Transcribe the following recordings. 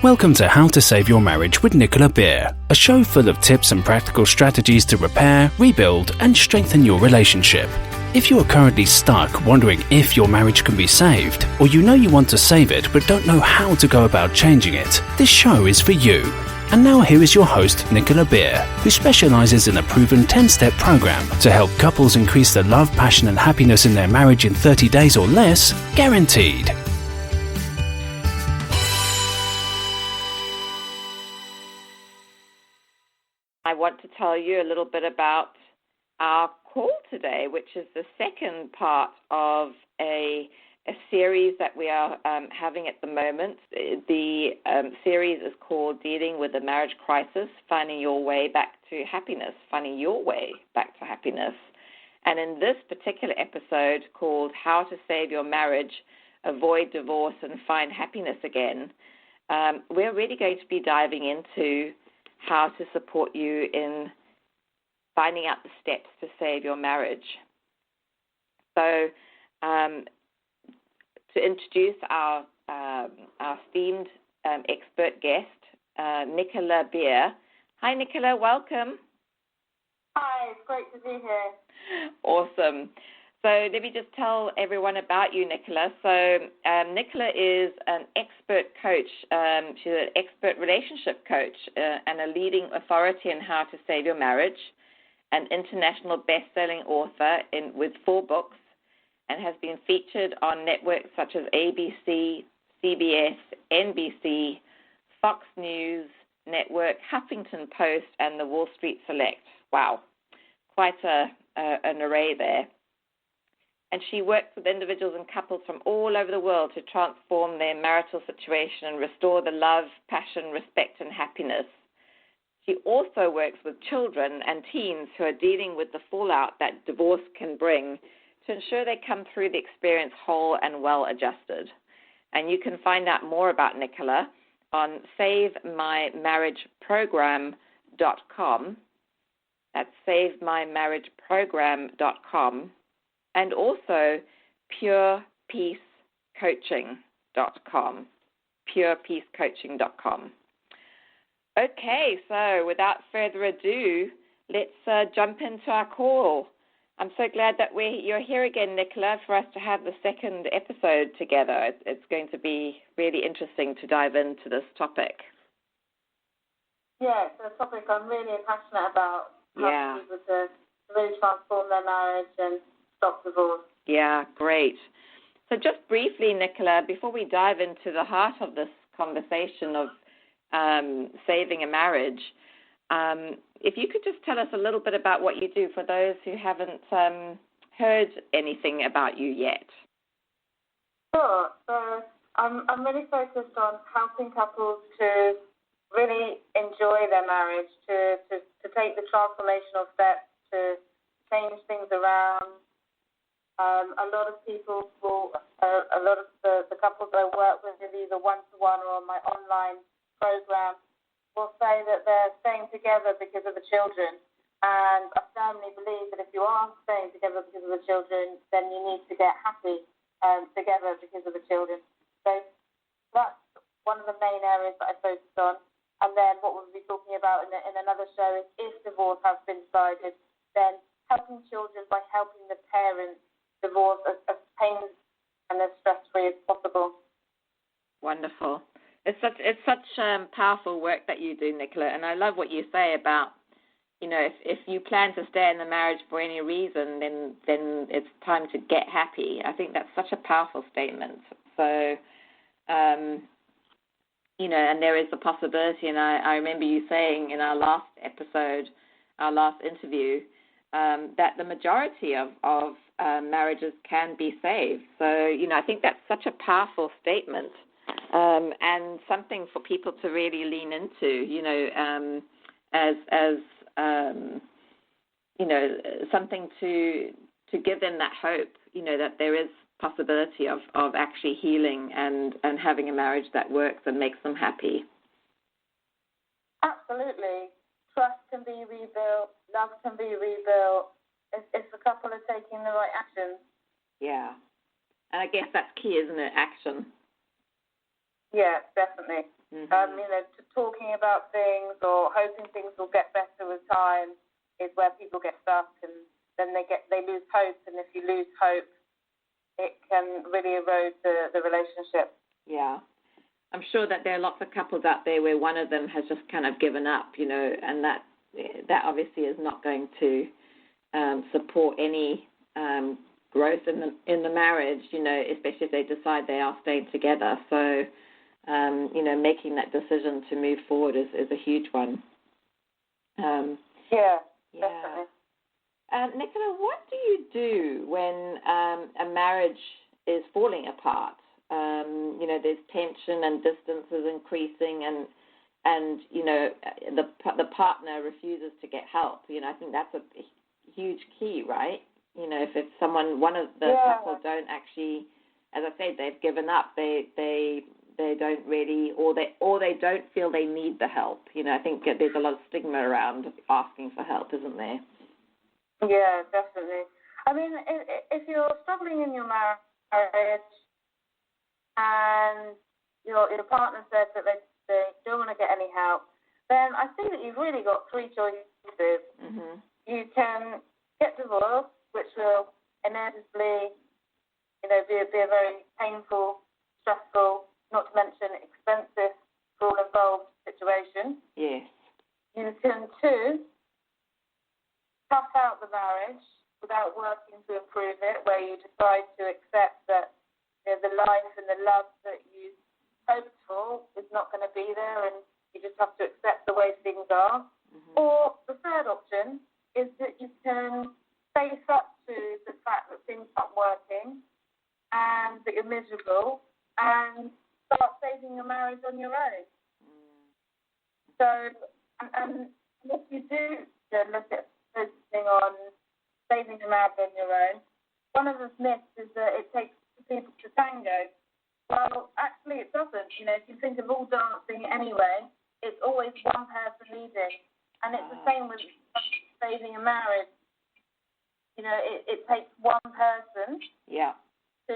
Welcome to How to Save Your Marriage with Nicola Beer, a show full of tips and practical strategies to repair, rebuild, and strengthen your relationship. If you are currently stuck wondering if your marriage can be saved, or you know you want to save it but don't know how to go about changing it, this show is for you. And now here is your host, Nicola Beer, who specializes in a proven 10-step program to help couples increase the love, passion, and happiness in their marriage in 30 days or less, guaranteed. I want to tell you a little bit about our call today, which is the second part of a series that we are having at the moment. The series is called Dealing with the Marriage Crisis, Finding Your Way Back to Happiness, Finding Your Way Back to Happiness. And in this particular episode called How to Save Your Marriage, Avoid Divorce, and Find Happiness Again, we're really going to be diving into how to support you in finding out the steps to save your marriage. So to introduce our esteemed expert guest, Nicola Beer. Hi, Nicola. Welcome. Hi. It's great to be here. Awesome. So let me just tell everyone about you, Nicola. So Nicola is an expert coach. She's an expert relationship coach and a leading authority in how to save your marriage, an international best-selling author with 4 books, and has been featured on networks such as ABC, CBS, NBC, Fox News Network, Huffington Post, and the Wall Street Select. Wow, quite an array there. And she works with individuals and couples from all over the world to transform their marital situation and restore the love, passion, respect, and happiness. She also works with children and teens who are dealing with the fallout that divorce can bring to ensure they come through the experience whole and well-adjusted. And you can find out more about Nicola on SaveMyMarriageProgram.com. That's SaveMyMarriageProgram.com. And also purepeacecoaching.com, purepeacecoaching.com. Okay, so without further ado, let's jump into our call. I'm so glad that you're here again, Nicola, for us to have the second episode together. It's going to be really interesting to dive into this topic. Yeah, it's a topic I'm really passionate about. Helping people to really transform their marriage and stop divorce. Yeah, great. So just briefly, Nicola, before we dive into the heart of this conversation of saving a marriage, if you could just tell us a little bit about what you do for those who haven't heard anything about you yet. Sure. So I'm really focused on helping couples to really enjoy their marriage, to take the transformational steps, to change things around. A lot of people a lot of the couples I work with, either one-to-one or on my online program, will say that they're staying together because of the children. And I firmly believe that if you are staying together because of the children, then you need to get happy together because of the children. So that's one of the main areas that I focus on. And then what we'll be talking about in another show is if divorce has been decided, then helping children by helping the parents divorce as pain and as stress-free as possible. Wonderful. It's such powerful work that you do, Nicola, and I love what you say about, if you plan to stay in the marriage for any reason, then it's time to get happy. I think that's such a powerful statement. So, and there is the possibility, and I remember you saying in our last episode, our last interview, that the majority of marriages can be saved. So, I think that's such a powerful statement and something for people to really lean into, as something to give them that hope, that there is possibility of actually healing and having a marriage that works and makes them happy. Absolutely. Trust can be rebuilt. Love can be rebuilt. If the couple are taking the right actions. Yeah. And I guess that's key, isn't it? Action. Yeah, definitely. Mm-hmm. Talking about things or hoping things will get better with time is where people get stuck, and then they lose hope. And if you lose hope, it can really erode the relationship. Yeah. I'm sure that there are lots of couples out there where one of them has just kind of given up, and that obviously is not going to support any growth in the marriage, especially if they decide they are staying together. So, making that decision to move forward is a huge one. Yeah, definitely. Nicola, what do you do when a marriage is falling apart? There's tension and distance is increasing, and the partner refuses to get help. I think that's a huge key, right? If it's one of the couple don't actually, as I said, they've given up. They don't really, or they don't feel they need the help. I think there's a lot of stigma around asking for help, isn't there? Yeah, definitely. I mean, if you're struggling in your marriage and your partner says that they don't want to get any help, then I think that you've really got three choices. Mm-hmm. You can get divorced, which will inevitably, be a very painful, stressful, not to mention expensive for all involved situation. Yes. You can, two, tough out the marriage without working to improve it, where you decide to accept that the life and the love that you hoped for is not going to be there, and you just have to accept the way things are. Mm-hmm. Or the third option is that you can face up to the fact that things aren't working and that you're miserable and start saving your marriage on your own. So, and if you do look at focusing on saving your marriage on your own, one of the myths is that it takes two people to tango. Well, actually it doesn't. If you think of all dancing anyway, it's always one person leading. And it's the same with saving a marriage. It takes one person to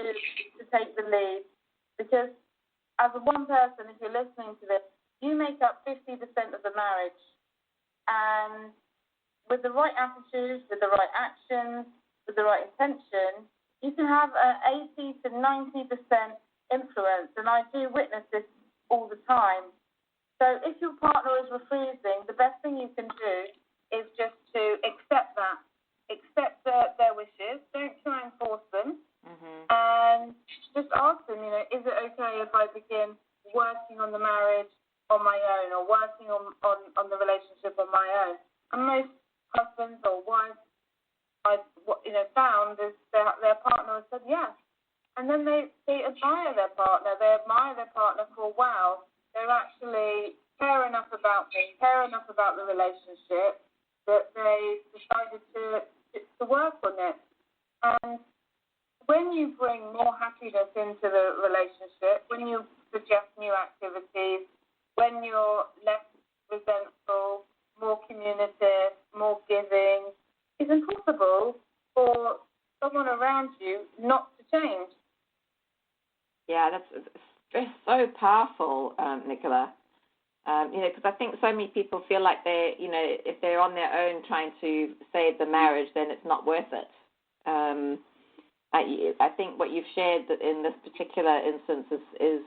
take the lead. Because as a one person, if you're listening to this, you make up 50% of the marriage. And with the right attitude, with the right actions, with the right intention, you can have an 80 to 90% influence. And I do witness this all the time. So if your partner is refusing, the best thing you can do is just to accept that. Accept their wishes. Don't try and force them. Mm-hmm. And just ask them, is it okay if I begin working on the marriage on my own, or working on the relationship on my own? And most husbands or wives I've found is their partner has said yes. And then they admire their partner. They admire their partner for, wow, they're actually care enough about me, care enough about the relationship, that they decided to work on it. And when you bring more happiness into the relationship, when you suggest new activities, when you're less resentful, more communicative, more giving, it's impossible for someone around you not to change. Yeah, that's so powerful, Nicola. Because I think so many people feel like if they're on their own trying to save the marriage, then it's not worth it. I think what you've shared in this particular instance is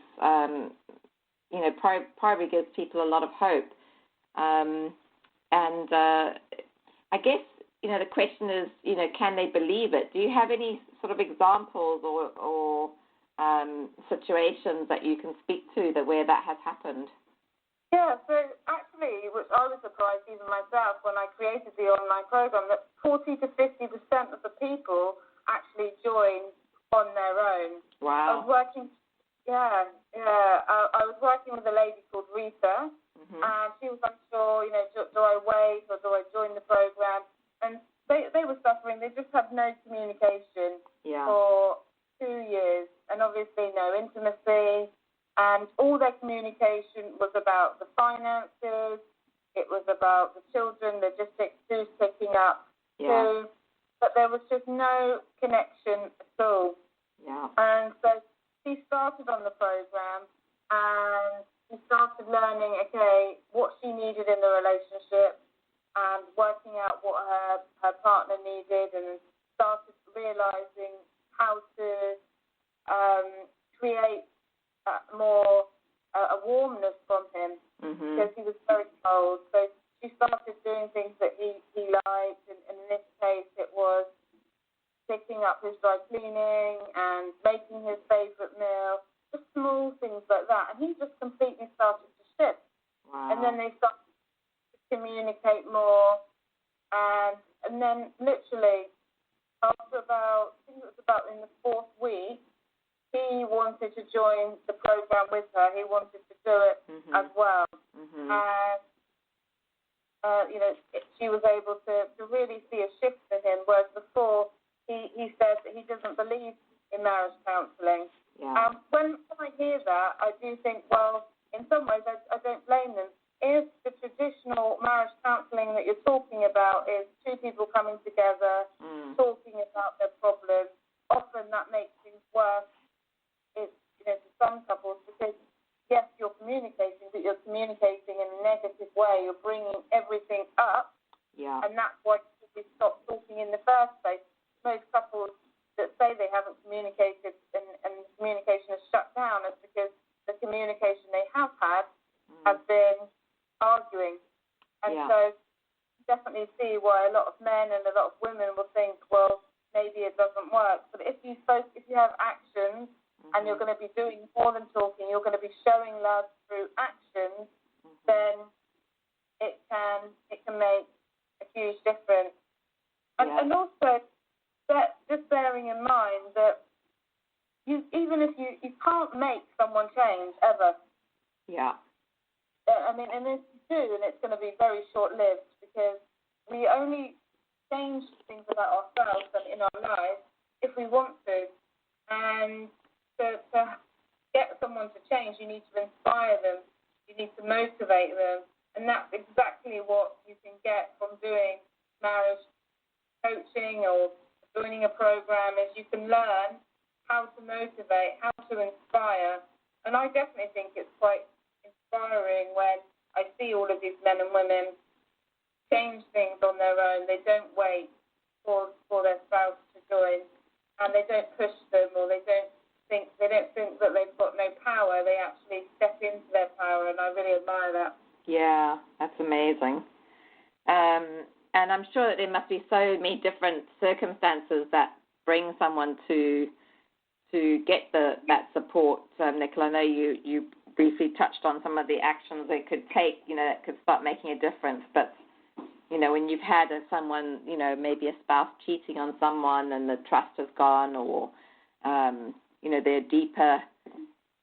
probably gives people a lot of hope. And I guess, the question is, can they believe it? Do you have any sort of examples or situations that you can speak to where that has happened? Yeah, so actually, which I was surprised even myself when I created the online program, that 40 to 50% of the people actually joined on their own. Wow. I was working with a lady called Rita, mm-hmm. and she was unsure, do I wait or do I join the program? And they were suffering. They just had no communication for 2 years, and obviously no intimacy. And all their communication was about the finances, it was about the children, logistics, who's picking up who, but there was just no connection at all. Yeah. And so she started on the program, and she started learning, okay, what she needed in the relationship and working out what her partner needed, and started realizing how to create a warmness from him, because he was very cold. So she started doing things that he liked, and in this case it was picking up his dry cleaning and making his favourite meal, just small things like that. And he just completely started to shift. Wow. And then they started to communicate more. And then literally after about, I think it was about in the 4th week, he wanted to join the program with her. He wanted to do it as well. And, she was able to really see a shift in him, whereas before he said that he doesn't believe in marriage counselling. Yeah. When I hear that, I do think, well, in some ways I don't blame them. If the traditional marriage counselling that you're talking about is two people coming together, talking about their problems, often that makes things worse. It's, to some couples, because yes, you're communicating, but you're communicating in a negative way. You're bringing everything up, and that's why we stop talking in the first place. Most couples that say they haven't communicated and communication is shut down is because the communication they have had has been arguing. And so definitely see why a lot of men and a lot of women will think, well, maybe it doesn't work. But if you have actions, and you're going to be doing more than talking, you're going to be showing love through actions, then it can make a huge difference. And also, just bearing in mind that even if you can't make someone change ever. Yeah. I mean, and if you do, then it's going to be very short-lived, because we only change things about ourselves and in our lives if we want to. And to get someone to change, you need to inspire them, you need to motivate them, and that's exactly what you can get from doing marriage coaching or joining a program, is you can learn how to motivate, how to inspire. And I definitely think it's quite inspiring when I see all of these men and women change things on their own. They don't wait for their spouse to join, and they don't push them, or they don't think that they've got no power. They actually step into their power, and I really admire that. Yeah, that's amazing. And I'm sure that there must be so many different circumstances that bring someone to get that support. Nicola, I know you briefly touched on some of the actions they could take, that could start making a difference. But, when you've had someone, maybe a spouse cheating on someone and the trust has gone, or there are deeper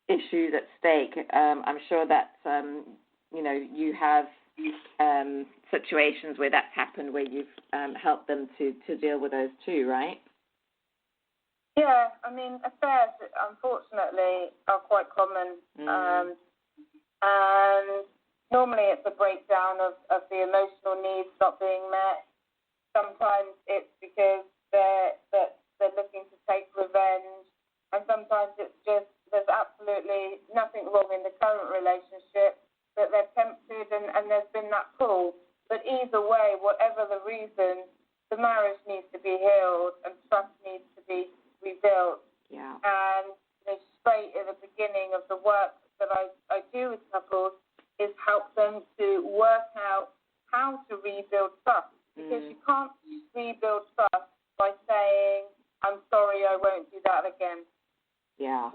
issues at stake, I'm sure that, you have situations where that's happened, where you've helped them to deal with those too, right? Yeah, I mean, affairs, unfortunately, are quite common. And normally it's a breakdown of the emotional needs not being met. Sometimes it's because they're looking to take revenge. And sometimes it's just there's absolutely nothing wrong in the current relationship, but they're tempted and there's been that pull. But either way, whatever the reason, the marriage needs to be healed and trust needs to be rebuilt. Yeah. And straight at the beginning of the work that I do with couples is help them to work out how to rebuild trust. Because you can't rebuild trust by saying, I'm sorry, I won't do that again. Yeah.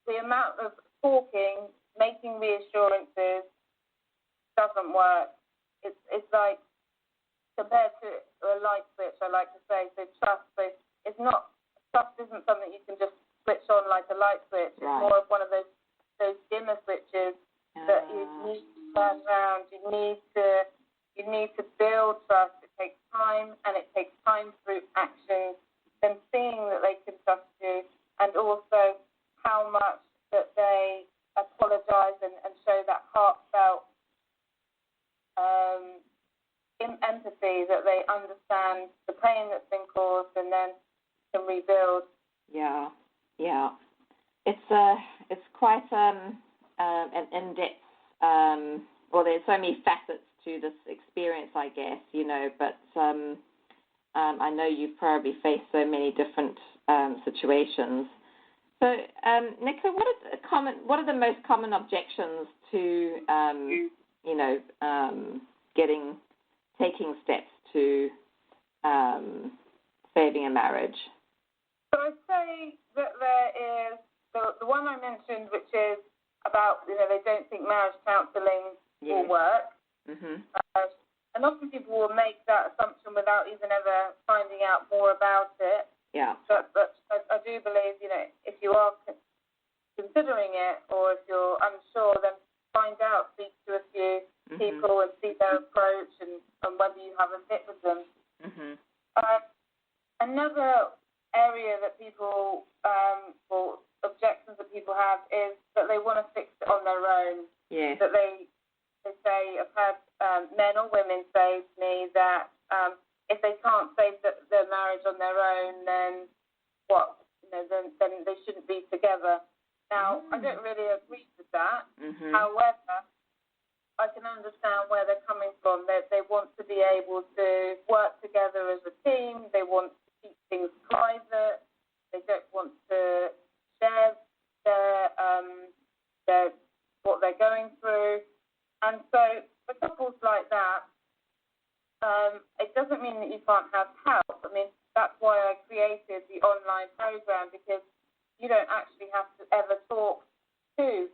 The amount of talking, making reassurances doesn't work. It's like, compared to a light switch, I like to say, so trust isn't something you can just switch on like a light switch. It's more of one of those dimmer switches that you need to turn around. You need to build trust. It takes time, and it takes time through actions, them seeing that they can trust you, and also how much that they apologize and show that heartfelt empathy, that they understand the pain that's been caused and then can rebuild. Yeah. It's quite an in-depth, well, there's so many facets to this experience, I guess, but I know you've probably faced so many different situations. So, Nicola, what are the most common objections to, taking steps to saving a marriage? So I'd say that there is the one I mentioned, which is about, they don't think marriage counselling will work. Mm-hmm. And often people will make that assumption without even ever finding out more about it. Yeah. But I do believe, if you are considering it or if you're unsure, then find out, speak to a few people and see their approach and whether you have a fit with them. Mm-hmm. Another area that people, or objections that people have is that they want to fix it on their own. Yeah. That they say, I've had men or women say to me that if they can't save their marriage on their own, then what? Then they shouldn't be together. Now, I don't really agree with that. Mm-hmm. However, I can understand where they're coming from. They want to be able to work together as a team. They want to keep things private. They don't want to share their what they're going through. And so for couples like that, it doesn't mean that you can't have help. I mean, that's why I created the online program, because you don't actually have to ever talk to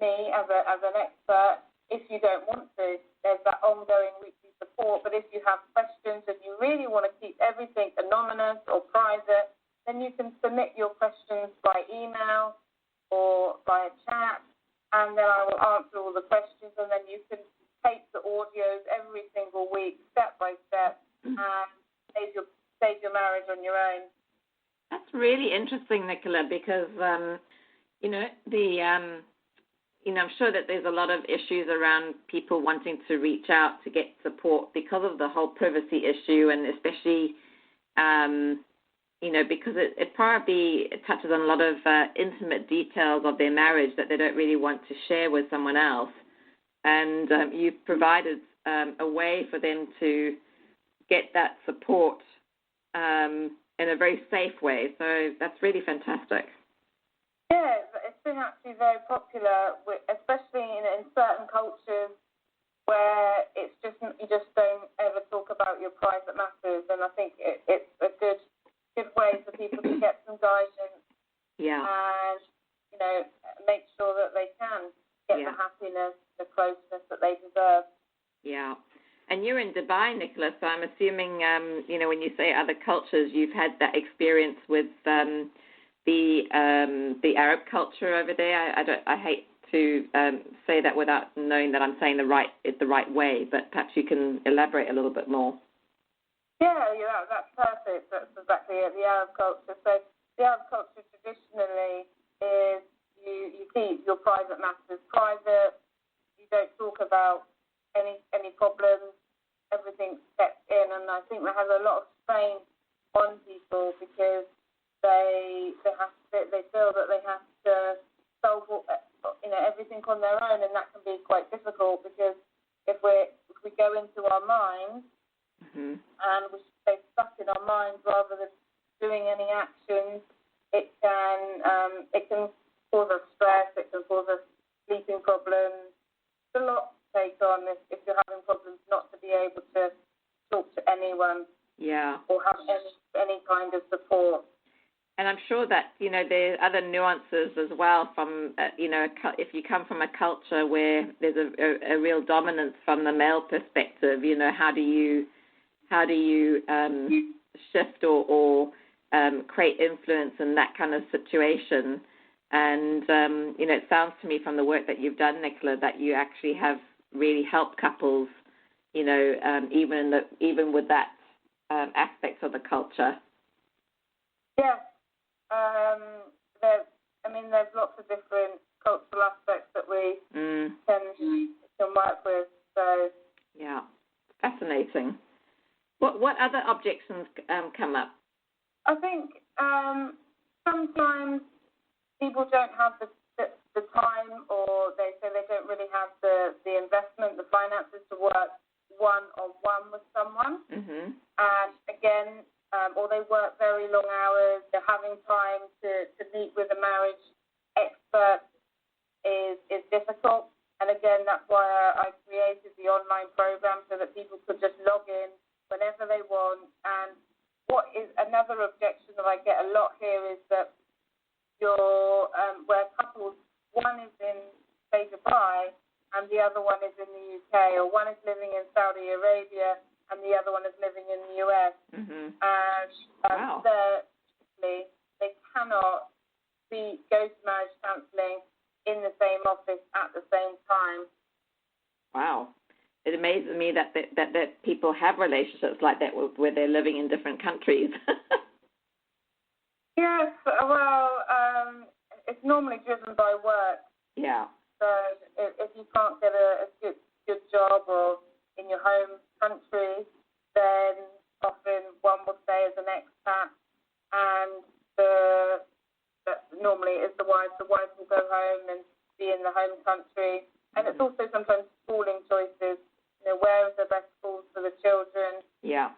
me as an expert if you don't want to. There's that ongoing weekly support. But if you have questions and you really want to keep everything anonymous or private, then you can submit your questions by email or by chat, and then I will answer all the questions, and then you can tape the audios every single week, step by step, and save your marriage on your own. That's really interesting, Nicola, because I'm sure that there's a lot of issues around people wanting to reach out to get support because of the whole privacy issue, and especially because it probably touches on a lot of intimate details of their marriage that they don't really want to share with someone else. And you've provided a way for them to get that support in a very safe way. So that's really fantastic. Yeah, it's been actually very popular, especially in certain cultures where it's just you just don't ever talk about your private matters. And I think it's a good way for people to get some guidance. Yeah. And make sure that they can get the happiness, the closeness that they deserve. Yeah. And you're in Dubai, Nicola, so I'm assuming, when you say other cultures, you've had that experience with the Arab culture over there. I hate to say that without knowing that I'm saying the right way, but perhaps you can elaborate a little bit more. Yeah, that's perfect. That's exactly it, the Arab culture. So the Arab culture traditionally is you keep your private matters private. You don't talk about any problems. Everything's kept in, and I think that has a lot of strain on people because they feel that they have to solve everything on their own, and that can be quite difficult because if we go into our minds and we stay stuck in our minds rather than doing any actions, it can cause us stress. It can cause us sleeping problems. It's a lot to take on if you're having problems not to be able to talk to anyone. Yeah. Or have any kind of support. And I'm sure that, there are other nuances as well from, if you come from a culture where there's a real dominance from the male perspective, how do you shift or create influence in that kind of situation? And, it sounds to me from the work that you've done, Nicola, that you actually have really helped couples, even with that aspect of the culture. Yeah. There's lots of different cultural aspects that we can work with. So yeah, fascinating. What other objections come up? I think sometimes people don't have the the time, or they say they don't really have the investment, the finances to work one-on-one with someone. Mm-hmm. And again, or they work very long hours, they're having time to meet with a marriage expert is difficult. And again, that's why I created the online program so that people could just log in whenever they want. And what is another objection that I get a lot here is that where couples, one is in, say, Dubai, and the other one is in the UK, or one is living in Saudi Arabia, and the other one is living in the US. Mm-hmm. And Wow. they cannot go to marriage counselling in the same office at the same time. Wow. It amazes me that people have relationships like that where they're living in different countries. Yes, well, it's normally driven by work. Yeah. So if you can't get a good job or in your home country, then often one will stay as an expat, and normally it's the wife. The wife will go home and be in the home country. And it's also sometimes schooling choices. Where is the best schools for the children? Yeah.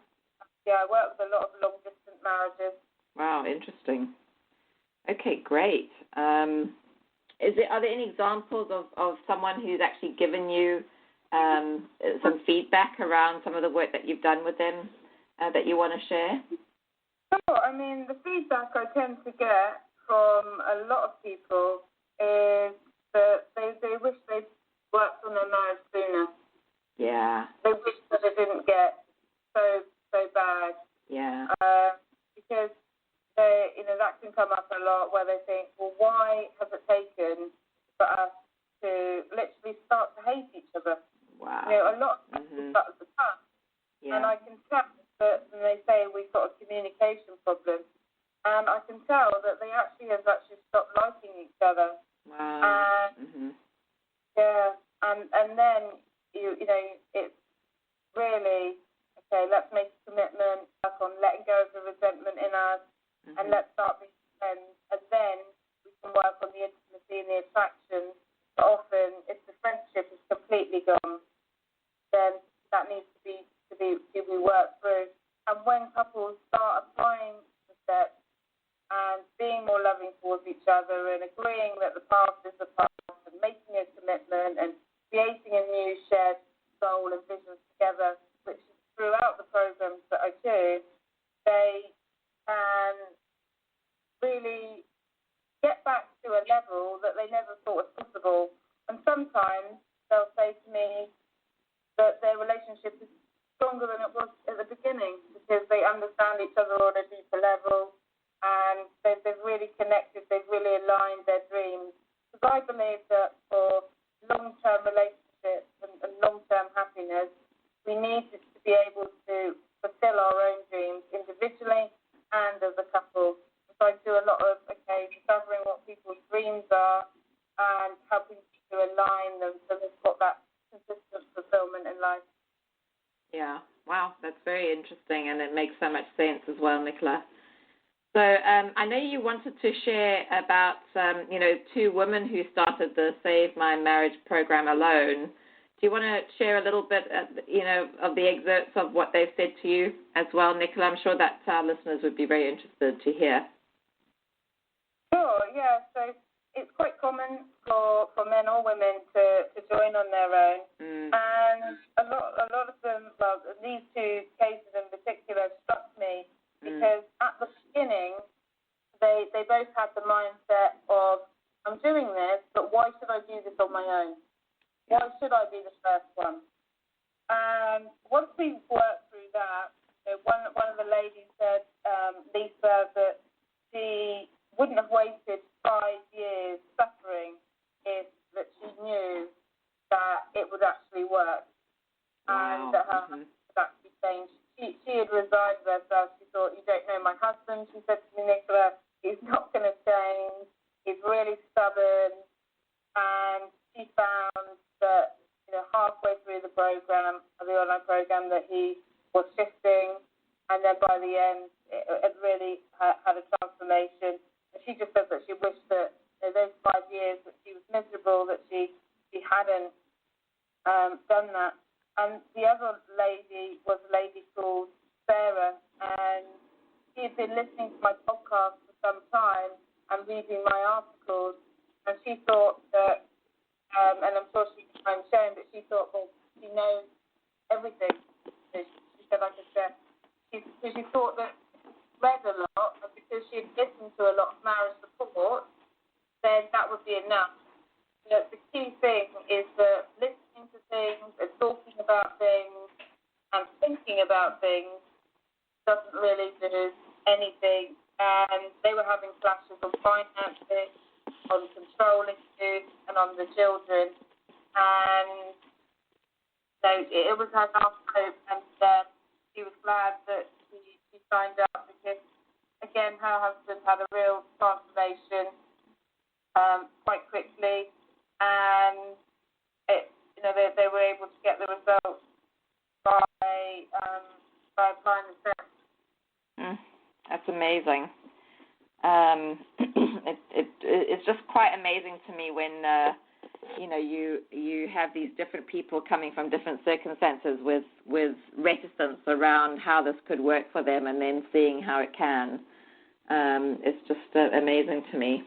Yeah, I work with a lot of long-distance marriages. Wow, interesting. Okay, great. Are there any examples of someone who's actually given you some feedback around some of the work that you've done with them that you want to share? Sure. I mean, the feedback I tend to get from a lot of people is that they wish they'd worked on their marriage sooner. Yeah. They wish that it didn't get so bad. Yeah. Because that can come up a lot where they think, well, why has it taken for us to literally start to hate each other? Wow. A lot of people start at the top. Yeah. And I can tell that when they say we've got a communication problem, and I can tell that they have stopped liking each other. Wow. And yeah, and then it's really okay. Let's make a commitment, work on letting go of the resentment in us, and let's start being friends. And then we can work on the intimacy and the attraction. But often, if the friendship is completely gone, then that needs to be worked through. And when couples start applying the steps and being more loving towards each other and agreeing that the past is the past and making a commitment and creating a new shared goal and vision together, which is throughout the programs that I do, they can really get back to a level that they never thought was possible. And sometimes they'll say to me that their relationship is stronger than it was at the beginning because they understand each other on a deeper level and they've really connected, they've really aligned their dreams. Because I believe that for long-term relationships and long-term happiness, we need to be able to fulfill our own dreams individually and as a couple. So I do a lot of, discovering what people's dreams are and helping to align them so they've got that consistent fulfillment in life. Yeah. Wow, that's very interesting, and it makes so much sense as well, Nicola. So I know you wanted to share about, two women who started the Save My Marriage program alone. Do you want to share a little bit, of the excerpts of what they've said to you as well, Nicola? I'm sure that our listeners would be very interested to hear. Sure, yeah. So it's quite common for men or women to join on their own. And a lot of them, well, these two cases in particular struck me because at the beginning they both had the mindset of, I'm doing this, but why should I do this on my own? Why should I be the first one? And once we worked through that, one of the ladies said, Lisa, that she wouldn't have wasted 5 years suffering if that she knew that it would actually work. Wow. And that her husband would actually change. She had resigned herself. She thought, you don't know my husband. She said to me, Nicola, he's not going to change. He's really stubborn. And she found that halfway through the program, the online program, that he was shifting. And then by the end, it really had a transformation. And she just said that she wished that those 5 years that she was miserable, that she hadn't done that. And the other lady was a lady called Sarah, and she had been listening to my podcast for some time and reading my articles, and she thought that, and I'm sure she can find showing, but she thought, well, she knows everything. So she said, like I said, she thought that she read a lot, and because she had listened to a lot of marriage support, then that would be enough. The key thing is that listening to things and talking about things and thinking about things doesn't really do anything. And they were having clashes on finances, on controlling youth, and on the children. And so it was her last hope, and she was glad that she signed up because, again, her husband had a real transformation quite quickly, and they were able to get the results by applying the steps. That's amazing. It's just quite amazing to me when you have these different people coming from different circumstances with reticence around how this could work for them, and then seeing how it can. It's just amazing to me.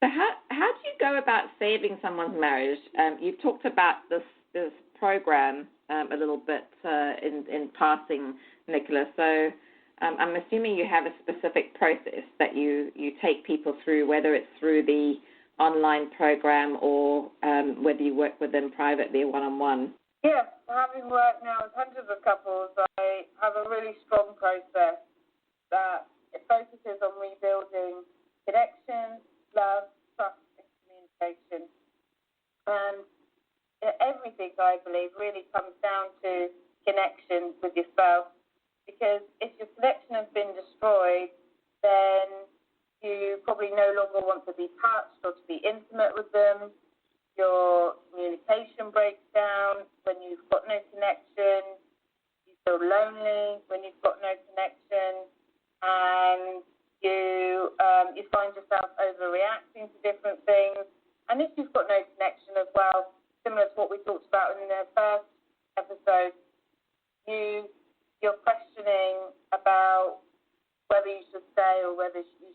So how do you go about saving someone's marriage? You've talked about this program a little bit in passing, Nicola. So I'm assuming you have a specific process that you take people through, whether it's through the online program or whether you work with them privately one-on-one. Yes, having worked now with hundreds of couples, I have a really strong process that it focuses on rebuilding connection, love, trust, and communication. And everything, I believe, really comes down to connection with your spouse. Because if your connection has been destroyed, then you probably no longer want to be touched or to be intimate with them. Your communication breaks down when you've got no connection. You feel lonely when you've got no connection. And you find yourself overreacting to different things. And if you've got no connection as well, similar to what we talked about in the first episode, you're questioning about whether you should stay or whether you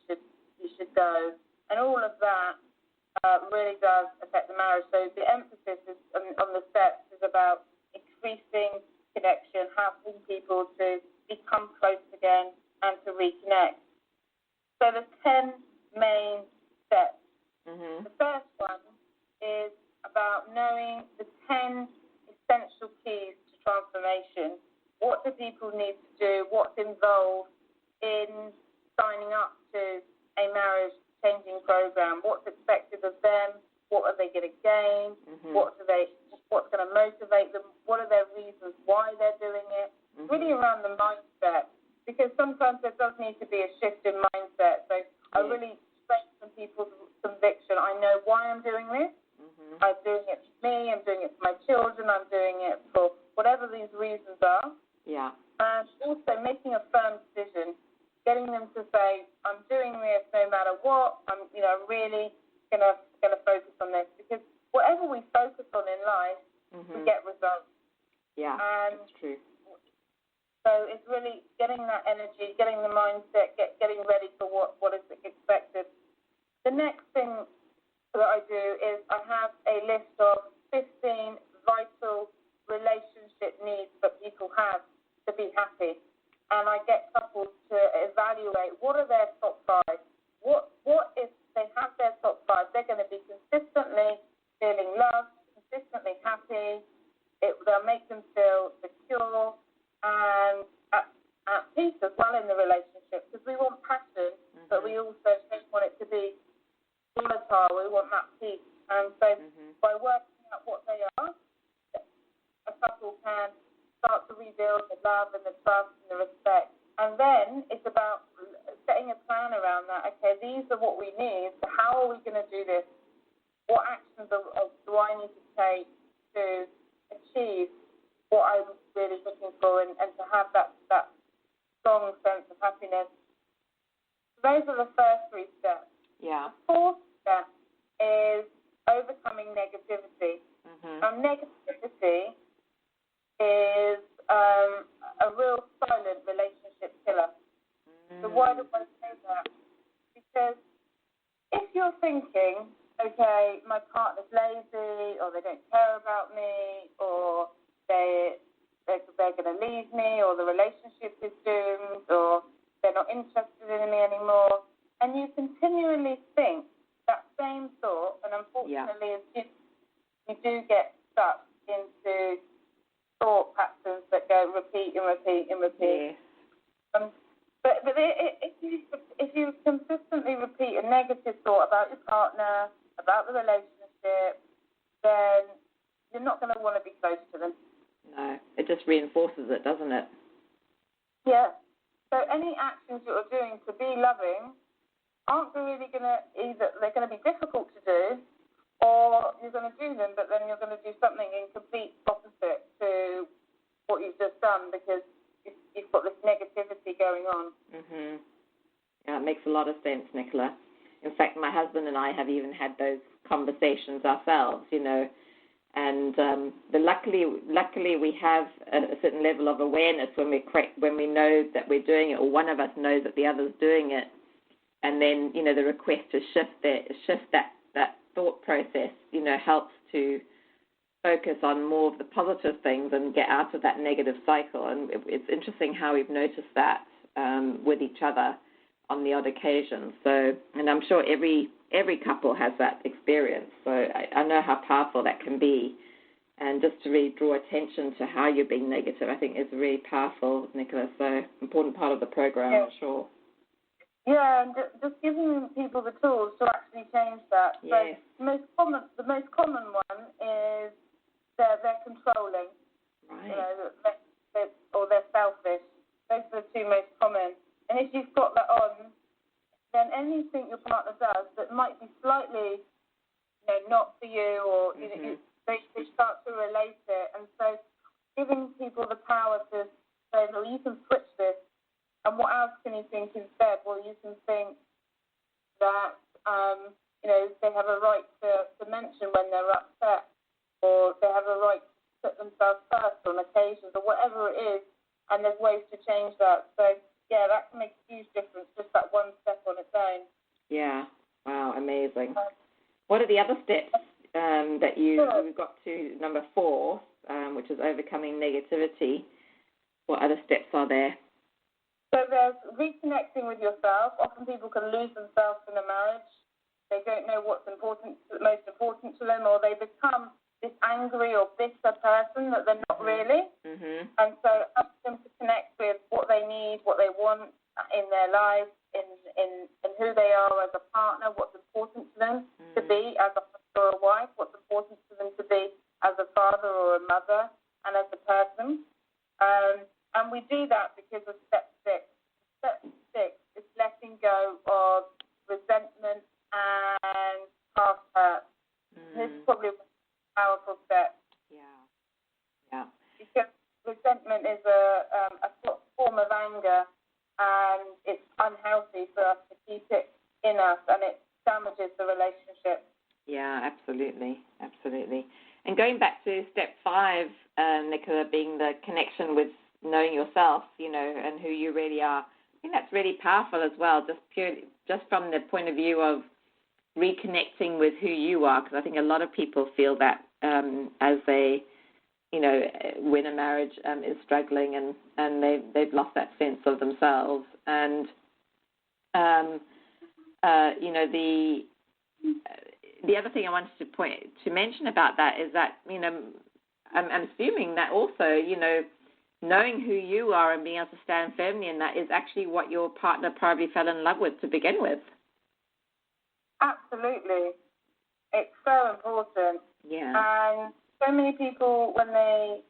should go. And all of that really does affect the marriage. So the emphasis is on the steps is about increasing connection, helping people to become close again and to reconnect. So there's 10 main steps. Mm-hmm. The first one is about knowing the 10 essential keys to transformation. What do people need to do? What's involved in signing up to a marriage-changing program? What's expected of them? What are they going to gain? Mm-hmm. What's going to motivate them? What are their reasons why they're doing it? Mm-hmm. Really around the mindset, because sometimes there does need to be a shift in mindset. So I really strengthen people's conviction. I know why I'm doing this. Mm-hmm. I'm doing it for me. I'm doing it for my children. I'm doing it for whatever these reasons are. Yeah. And also making a firm decision, getting them to say, I'm doing this no matter what. I'm really gonna focus on this, because whatever we focus on in life, we get results. Yeah, and that's true. So it's really getting that energy, getting the mindset, getting ready for what is expected. The next thing that I do is I have a list of 15 vital relationship needs that people have to be happy. And I get couples to evaluate what are their top 5. What if they have their top 5? They're going to be consistently feeling loved, consistently happy. They'll make them feel secure and at peace as well in the relationship, because we want passion, but we also don't want it to be volatile. We want that peace. And so by working out what they are, a couple can start to rebuild the love and the trust and the respect. And then it's about setting a plan around that. Okay, these are what we need, so how are we going to do this? What actions do I need to take to achieve what I'm really looking for and to have that strong sense of happiness? So those are the first 3 steps. Yeah. Fourth step is overcoming negativity. Mm-hmm. Now, negativity is a real silent relationship killer. So why do I say that? Because if you're thinking, okay, my partner's lazy, or they don't care about me, or they're going to leave me, or the relationship is doomed, or they're not interested in me anymore, and you continually think that same thought, and unfortunately, you do get stuck into thought patterns that go repeat and repeat and repeat. Yes. But if you consistently repeat a negative thought about your partner, about the relationship, then you're not going to want to be close to them. No, it just reinforces it, doesn't it? Yeah. So any actions you're doing to be loving aren't really going to they're going to be difficult to do, or you're going to do them, but then you're going to do something in complete opposite to what you've just done because you've got this negativity going on. Mhm. Yeah, it makes a lot of sense, Nicola. In fact, my husband and I have even had those conversations ourselves, and luckily we have a certain level of awareness when we know that we're doing it, or one of us knows that the other's doing it, and then the request to shift that thought process, helps to focus on more of the positive things and get out of that negative cycle. And it's interesting how we've noticed that with each other on the odd occasion. So, and I'm sure every couple has that experience. So I know how powerful that can be. And just to really draw attention to how you're being negative, I think is really powerful, Nicola. So important part of the program, yeah. I'm sure. Yeah, and just giving people the tools to actually change that. Yes. So the most common one is they're controlling, right? Or they're selfish. Those are the two most common. And if you've got that on, then anything your partner does that might be slightly, not for you, or they start to relate it. And so, giving people the power to say, well, you can switch this. And what else can you think instead? Well, you can think that they have a right to mention when they're upset, or they have a right to put themselves first on occasions, or whatever it is, and there's ways to change that. So, yeah, that can make a huge difference, just that one step on its own. Yeah. Wow, amazing. What are the other steps that we've got to number 4, which is overcoming negativity? What other steps are there? So there's reconnecting with yourself. Often people can lose themselves in a marriage. They don't know what's most important to them, or they become this angry or bitter person that they're not really. Mm-hmm. And so ask them to connect with what they need, what they want in their lives, in who they are as a partner, what's important to them to be as a husband or a wife, what's important to them to be as a father or a mother, and as a person. And we do that because of step 6. Step 6 is letting go of resentment and past hurt. This is probably a powerful step. Yeah. Because resentment is a form of anger, and it's unhealthy for us to keep it in us, and it damages the relationship. Yeah, absolutely. And going back to step 5, Nicola, being the connection with knowing yourself, and who you really are. I think that's really powerful as well, just from the point of view of reconnecting with who you are, because I think a lot of people feel that as they, when a marriage is struggling and they've lost that sense of themselves. And, the other thing I wanted to mention about that is that, I'm assuming that also, knowing who you are and being able to stand firmly in that is actually what your partner probably fell in love with to begin with. Absolutely. It's so important. Yeah. And so many people, when I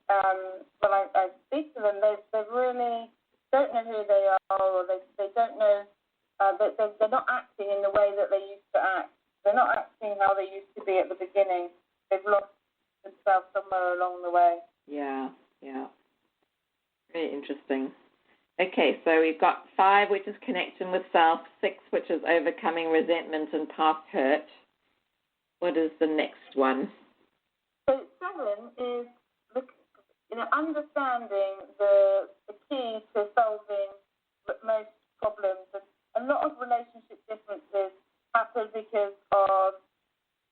speak to them, they really don't know who they are, or they don't know, they're not acting in the way that they used to act. They're not acting how they used to be at the beginning. They've lost themselves somewhere along the way. Yeah. Very interesting. Okay, so we've got 5, which is connection with self, 6, which is overcoming resentment and past hurt. What is the next one? So 7 is understanding the key to solving most problems. And a lot of relationship differences happen because of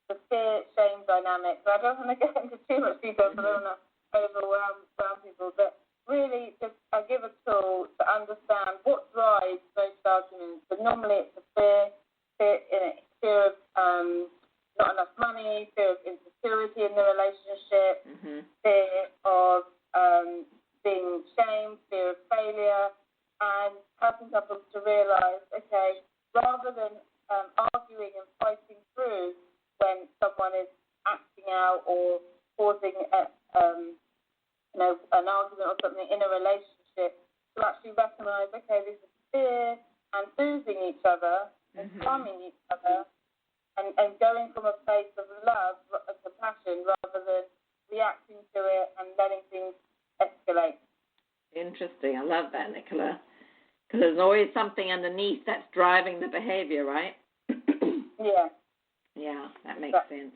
the fear-shame dynamic. So I don't want to get into too much detail, so I don't want to overwhelm people. But really, just I give a tool to understand what drives most arguments. But normally it's a fear of not enough money, fear of insecurity in the relationship, fear of being shamed, fear of failure, and helping couples to realise, okay, rather than arguing and fighting through when someone is acting out or causing an argument or something in a relationship, to actually recognise, okay, this is fear, and soothing each other and calming each other, and going from a place of love and compassion rather than reacting to it and letting things escalate. Interesting. I love that, Nicola. Because there's always something underneath that's driving the behavior, right? Yeah. Yeah, that makes sense.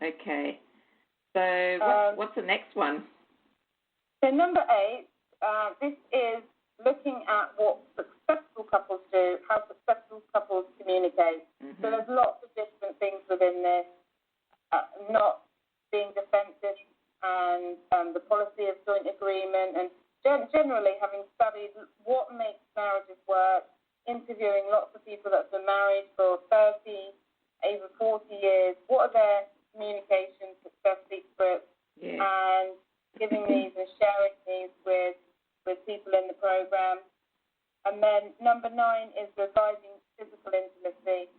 Okay. So what's the next one? So number 8, this is looking at what successful couples do, how successful couples communicate. So there's lots of different things within this, not being defensive and the policy of joint agreement, and generally having studied what makes marriages work, interviewing lots of people that have been married for 30, even 40 years, what are their communication success secrets, and giving these and sharing these with people in the program. And then number 9 is reviving physical intimacy.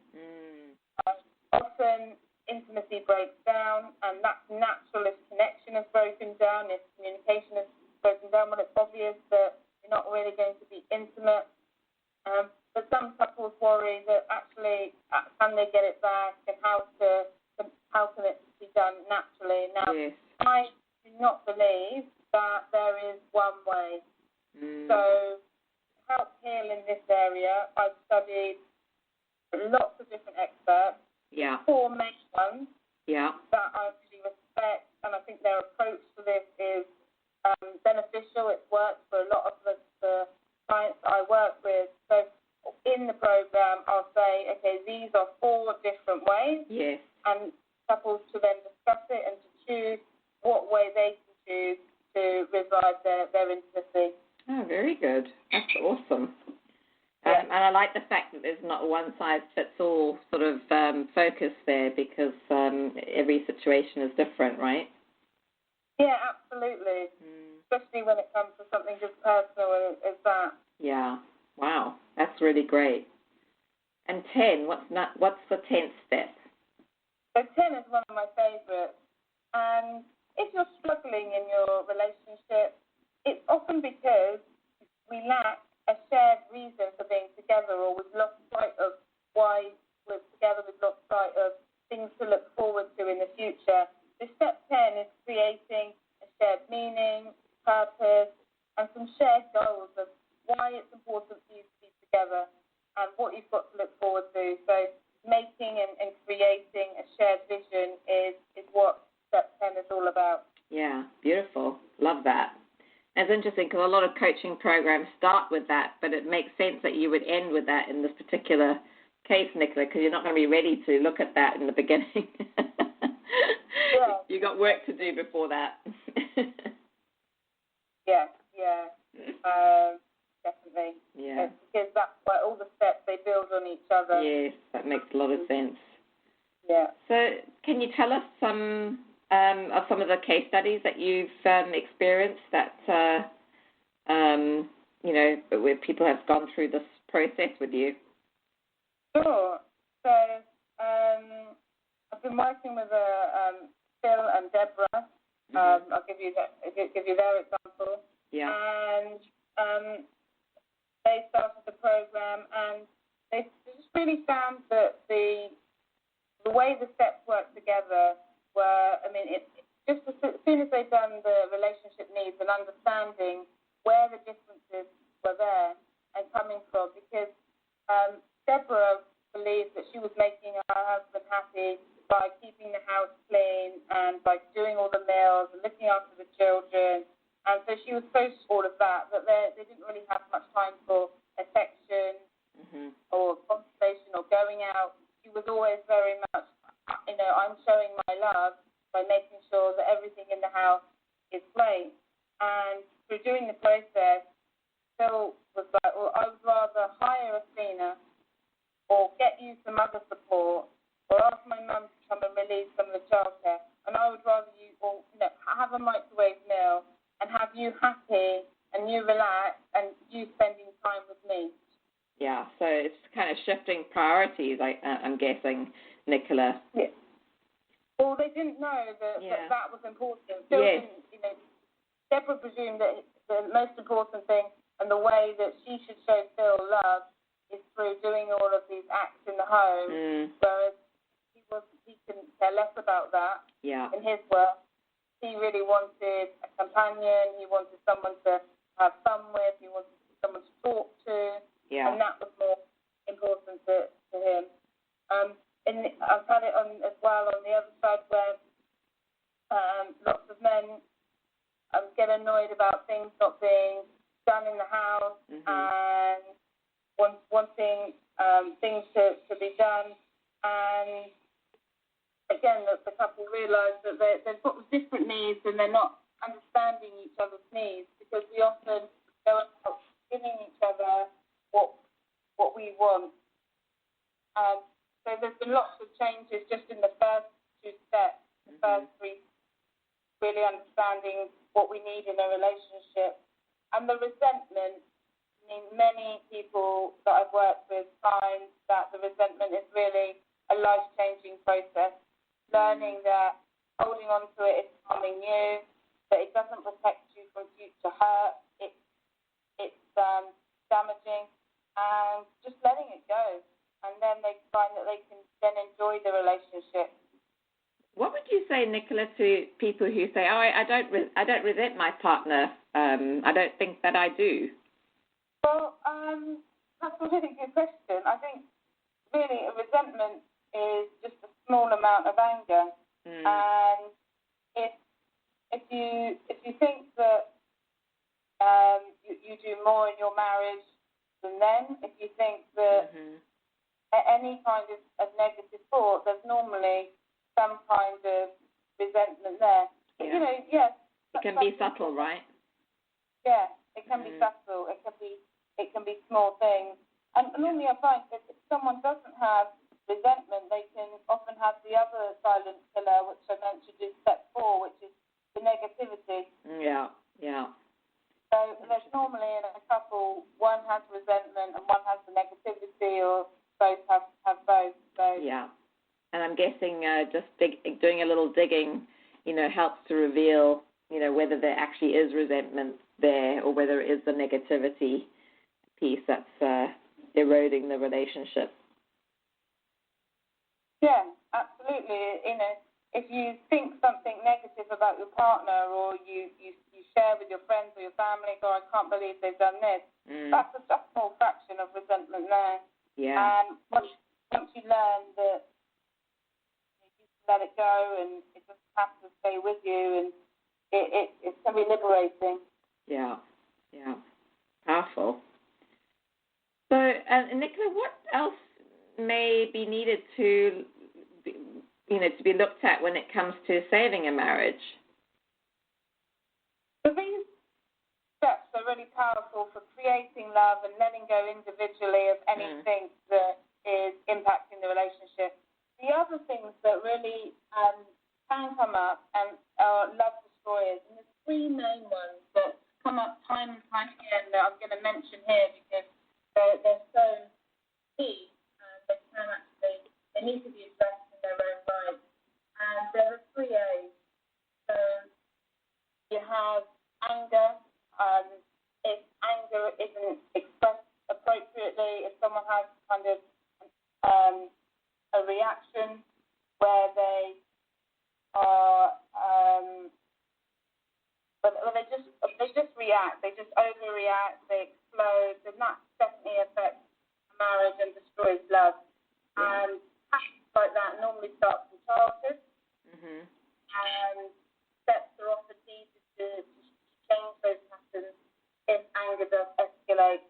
Often intimacy breaks down, and that's natural if connection has broken down, if communication has broken down. Well, it's obvious that you're not really going to be intimate. But some couples worry that actually, can they get it back, and how can it be done naturally? Now, I do not believe that there is one way. So, to help heal in this area, I've studied lots of different experts. 4 main ones that I really respect, and I think their approach to this is beneficial. It works for a lot of the clients that I work with. So in the program, I'll say, okay, these are 4 different ways, and couples to then discuss it and to choose what way they can choose to revive their intimacy. Oh, very good. That's awesome. And I like the fact that there's not a one-size-fits-all sort of focus there, because every situation is different, right? Yeah, absolutely. Especially when it comes to something as personal as that. Yeah. Wow. That's really great. And 10, what's the 10th step? So 10 is one of my favourites. And if you're struggling in your relationship, it's often because we lack a shared reason for being together, or we've lost sight of why we're together, we've lost sight of things to look forward to in the future. So step 10 is creating a shared meaning, purpose, and some shared goals of why it's important for you to be together and what you've got to look forward to. So making and creating a shared vision is what step 10 is all about. Yeah, beautiful. Love that. It's interesting because a lot of coaching programs start with that, but it makes sense that you would end with that in this particular case, Nicola, because you're not going to be ready to look at that in the beginning. You got work to do before that. Definitely. Yeah. Because that's why all the steps, they build on each other. Yes, that makes a lot of sense. Yeah. So can you tell us some of the case studies that you've experienced that, where people have gone through this process with you? Sure. So I've been working with Phil and Deborah. I'll give you their example. Yeah. And they started the program, and they just really found that the way the steps work together were, just as soon as they'd done the relationship needs and understanding where the differences were there and coming from, because Deborah believed that she was making her husband happy by keeping the house clean and by doing all the meals and looking after the children. And so she was so all of that they didn't really have much time for affection or conversation or going out. She was always very much, I'm showing my love by making sure that everything in the house is great. And through doing the process, Phil was like, well, I would rather hire a cleaner or get you some other support or ask my mum to come and relieve some of the childcare. And I would rather you have a microwave meal and have you happy and you relax and you spending time with me. Yeah, so it's kind of shifting priorities, I'm guessing, Nicola. Yeah. Well, they didn't know that was important. Phil didn't, Deborah presumed that the most important thing and the way that she should show Phil love is through doing all of these acts in the home, whereas he couldn't care less about that in his work. He really wanted a companion, he wanted someone to have fun with, he wanted someone to talk to, and that was more important to him. And I've had it on as well on the other side where lots of men get annoyed about things not being done in the house and wanting things to be done. And again, the couple realise that they've got different needs and they're not understanding each other's needs, because we often go about giving each other what we want. So there's been lots of changes just in the first two steps, the first three, really understanding what we need in a relationship. And the resentment, many people that I've worked with find that the resentment is really a life-changing process, learning that holding on to it is harming you, that it doesn't protect you from future hurt, it's damaging, and just letting it go. And then they find that they can then enjoy the relationship. What would you say, Nicola, to people who say, "Oh, I don't resent my partner. I don't think that I do"? Well, that's a really good question. I think really a resentment is just a small amount of anger, and if you think that you do more in your marriage than them, if you think that any kind of negative thought, there's normally some kind of resentment there. Yeah. Yes. It can be subtle, right? Yeah, it can be subtle. It can be small things. And normally I find that if someone doesn't have resentment, they can often have the other silent killer, which I mentioned in step 4, which is the negativity. Yeah. So there's normally in a couple, one has resentment and one has the negativity, or both have both. So yeah. And I'm guessing just doing a little digging, helps to reveal, whether there actually is resentment there or whether it is the negativity piece that's eroding the relationship. Yeah, absolutely. If you think something negative about your partner, or you share with your friends or your family, "Oh, I can't believe they've done this," that's a small fraction of resentment there. Yeah. And once you learn that you can let it go and it doesn't have to stay with you, and it can be liberating. Yeah. Powerful. So, Nicola, what else may be needed to be looked at when it comes to saving a marriage? So these steps are really powerful for creating love and letting go individually of anything that is impacting the relationship. The other things that really can come up and are love destroyers, and there's 3 main ones that come up time and time again that I'm going to mention here because they're so key, and they need to be addressed in their own right. And there are 3 A's. So you have anger. If anger isn't expressed appropriately, if someone has kind of a reaction where they are, they just react. They just overreact. They explode, and that definitely affects marriage and destroys love. And patterns like that normally start from childhood. And steps are often needed to change those patterns if anger does escalate.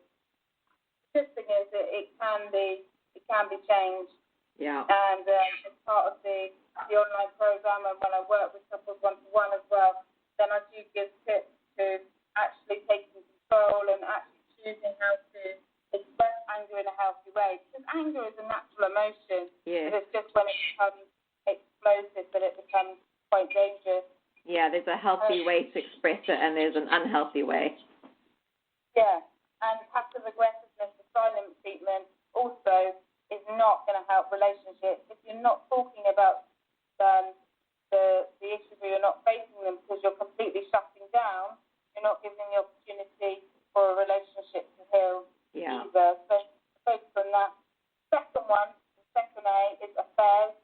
The good thing is that it can be changed. Yeah. And as part of the online program, and when I work with couples one-to-one as well, then I do give tips to actually taking control and actually choosing how to express anger in a healthy way. Because anger is a natural emotion. Yes. But it's just when it becomes explosive that it becomes quite dangerous. Yeah, there's a healthy way to express it, and there's an unhealthy way. Yeah, and passive aggressiveness, the silent treatment, also is not going to help relationships. If you're not talking about the issues, or you're not facing them because you're completely shutting down, you're not giving the opportunity for a relationship to heal either. So focus on that. Second one, the second A, is affairs.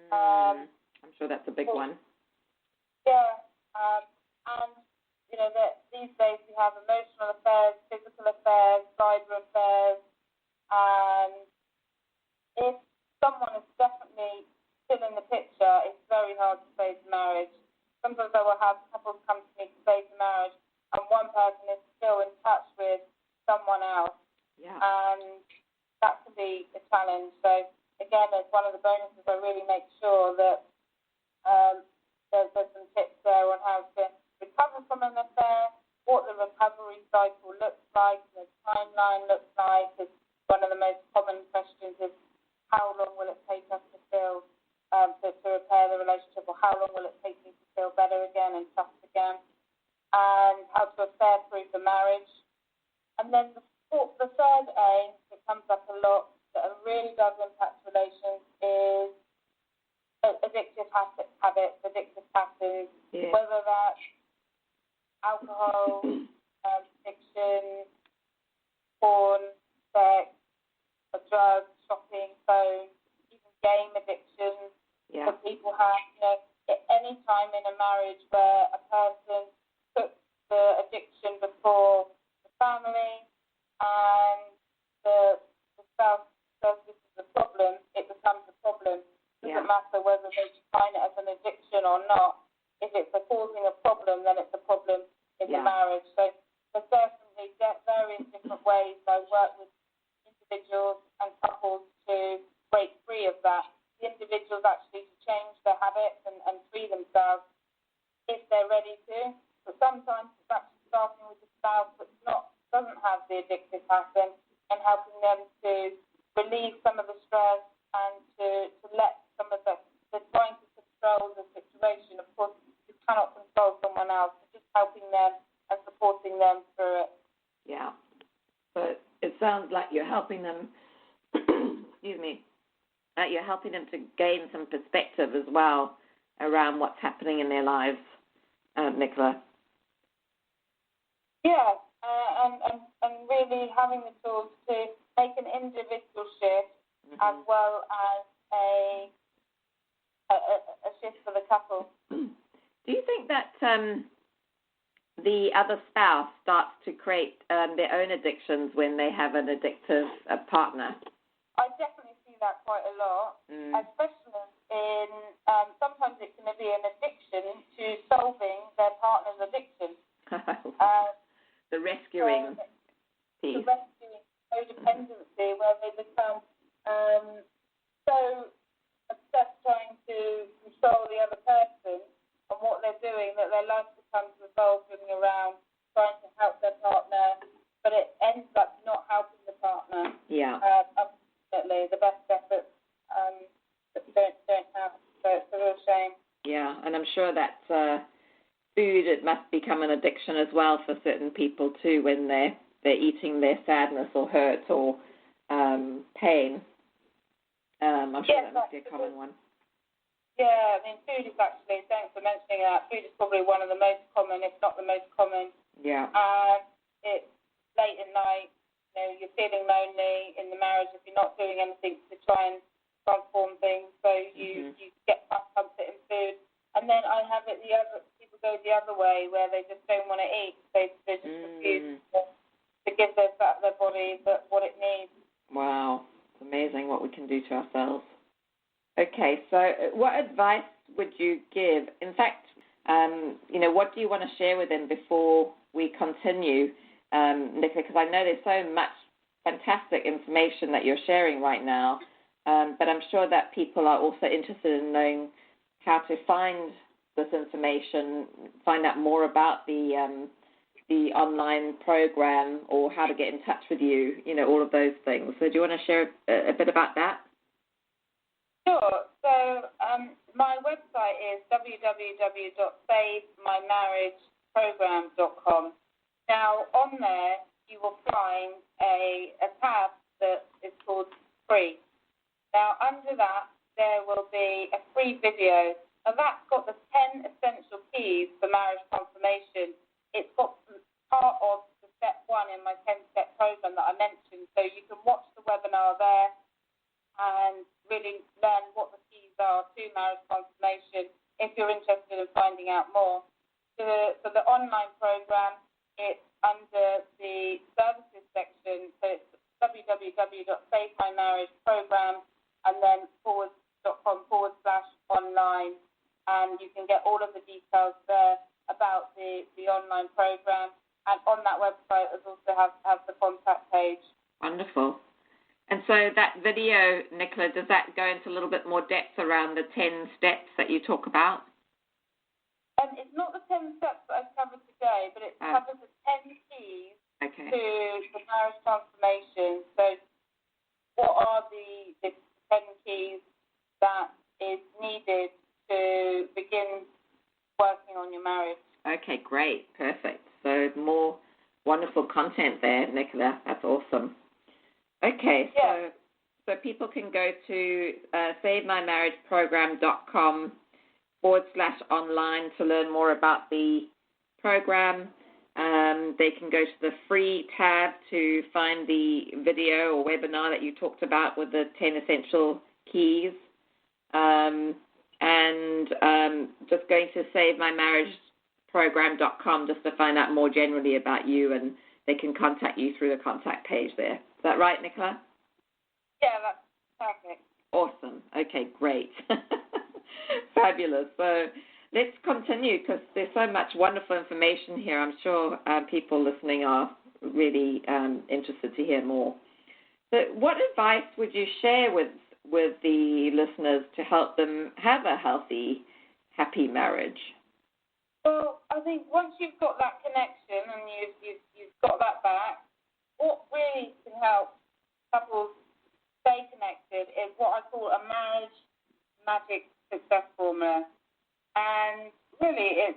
I'm sure that's a big one. Yeah, and you know that these days we have emotional affairs, physical affairs, cyber affairs, and if someone is definitely still in the picture, it's very hard to save the marriage. Sometimes I will have couples come to me to save the marriage, and one person is still in touch with someone else, and that can be a challenge. So again, as one of the bonuses, I really make sure that there's some tips there on how to recover from an affair, what the recovery cycle looks like, the timeline looks like. It's one of the most common questions is how long will it take us to feel, to repair the relationship, or how long will it take me to feel better again and trust again, and how to affair-proof the marriage. And then the third A that comes up a lot that really does impact relations is addictive habits, addictive patterns, whether that's alcohol, addiction, porn, sex, drugs, shopping, phone, even game addictions that people have. You know, at any time in a marriage where a person puts the addiction before the family and the spouse says this is a problem, it becomes a problem. It doesn't matter whether they define it as an addiction or not. If it's causing a problem, then it's a problem in the marriage. So there's certainly various different ways I work with individuals and couples to break free of that. The individuals actually to change their habits and free themselves if they're ready to. But sometimes it's actually starting with the spouse that doesn't have the addictive pattern and helping them to relieve some of the stress and to let some of the trying to control the situation. Of course, you cannot control someone else. It's just helping them and supporting them through it. Yeah. So it sounds like you're helping them, excuse me, you're helping them to gain some perspective as well around what's happening in their lives, Nicola. Yeah, and really having the tools to make an individual shift as well as a shift for the couple. Do you think that the other spouse starts to create their own addictions when they have an addictive partner? I definitely see that quite a lot, especially in sometimes it can be an addiction to solving their partner's addiction. The rescuing piece. The rescuing codependency, where they become so obsessed trying to control the other person and what they're doing that their life becomes revolving around trying to help their partner, but it ends up not helping the partner. Yeah. Unfortunately, the best efforts don't help. So it's a real shame. Yeah, and I'm sure that food, it must become an addiction as well for certain people too when they're eating their sadness or hurt or pain. I'm sure that must be a common one. Yeah, I mean, food is actually, thanks for mentioning that, food is probably one of the most common, if not the most common. Yeah. It's late at night, you know, you're feeling lonely in the marriage if you're not doing anything to try and transform things, so you get some comfort in food. And then I have it, the other people people go the other way where they just don't want to eat. They just refuse to give their body what it needs. Wow. It's amazing what we can do to ourselves. Okay, so what advice would you give? In fact, what do you want to share with them before we continue, Nicola? Because I know there's so much fantastic information that you're sharing right now, but I'm sure that people are also interested in knowing how to find this information, find out more about the online program or how to get in touch with you, all of those things. So do you want to share a bit about that? Sure. So my website is www.savemymarriageprogram.com. Now, on there, you will find a tab that is called Free. Now, under that, there will be a free video. Now, that's got the 10 essential keys for marriage transformation. It's got part of the step 1 in my 10-step program that I mentioned. So you can watch the webinar there and really learn what the keys are to marriage transformation if you're interested in finding out more. For the online program, it's under the services section. So it's www.savemymarriageprogram and then /online. And you can get all of the details there about the online program. And on that website, it also has the contact page. Wonderful. And so that video, Nicola, does that go into a little bit more depth around the 10 steps that you talk about? It's not the 10 steps that I've covered today, but it covers the 10 keys to the marriage transformation. So what are the 10 keys that is needed to begin working on your marriage? Okay, great. Perfect. So more wonderful content there, Nicola. That's awesome. Okay, so people can go to SaveMyMarriageProgram.com /online to learn more about the program. They can go to the free tab to find the video or webinar that you talked about with the 10 essential keys. And just going to SaveMyMarriageProgram.com just to find out more generally about you, and they can contact you through the contact page there. Is that right, Nicola? Yeah, that's perfect. Awesome. Okay, great. Fabulous. So let's continue because there's so much wonderful information here. I'm sure people listening are really interested to hear more. So what advice would you share with the listeners to help them have a healthy, happy marriage? Well, I think once you've got that connection and you've got that back, what really can help couples stay connected is what I call a marriage magic success formula. And really, it's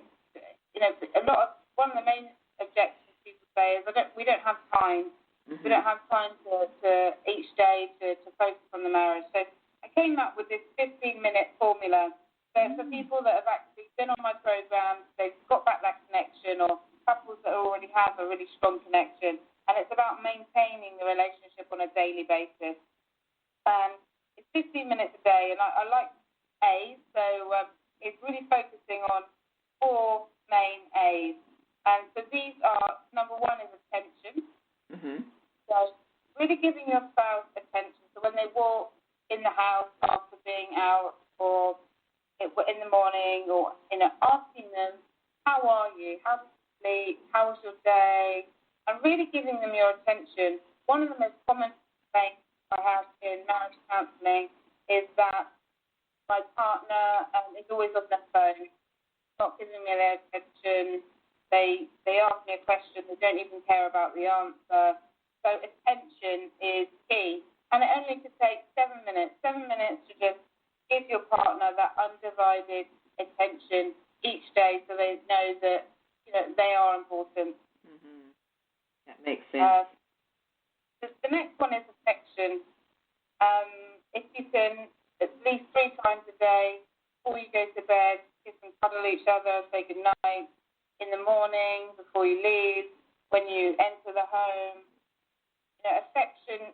one of the main objections people say is we don't have time. Mm-hmm. We don't have time to each day to focus on the marriage. So I came up with this 15-minute formula. So for people that have actually been on my program, they've got back that connection, or couples that already have a really strong connection. And it's about maintaining the relationship on a daily basis. It's 15 minutes a day, and I like A's, so it's really focusing on 4 main A's. And so these are, number 1 is attention. Mm-hmm. So really giving your spouse attention. So when they walk in the house after being out, or in the morning, or asking them, how are you? How did you sleep? How was your day? And really giving them your attention. One of the most common complaints I have in marriage counselling is that my partner is always on their phone, not giving me their attention. They ask me a question, they don't even care about the answer. So attention is key. And it only could take 7 minutes. 7 minutes to just give your partner that undivided attention each day, so they know that they are important. Mm-hmm. That makes sense. The next one is affection. If you can at least 3 times a day, before you go to bed, kiss and cuddle each other, say goodnight, in the morning, before you leave, when you enter the home. Affection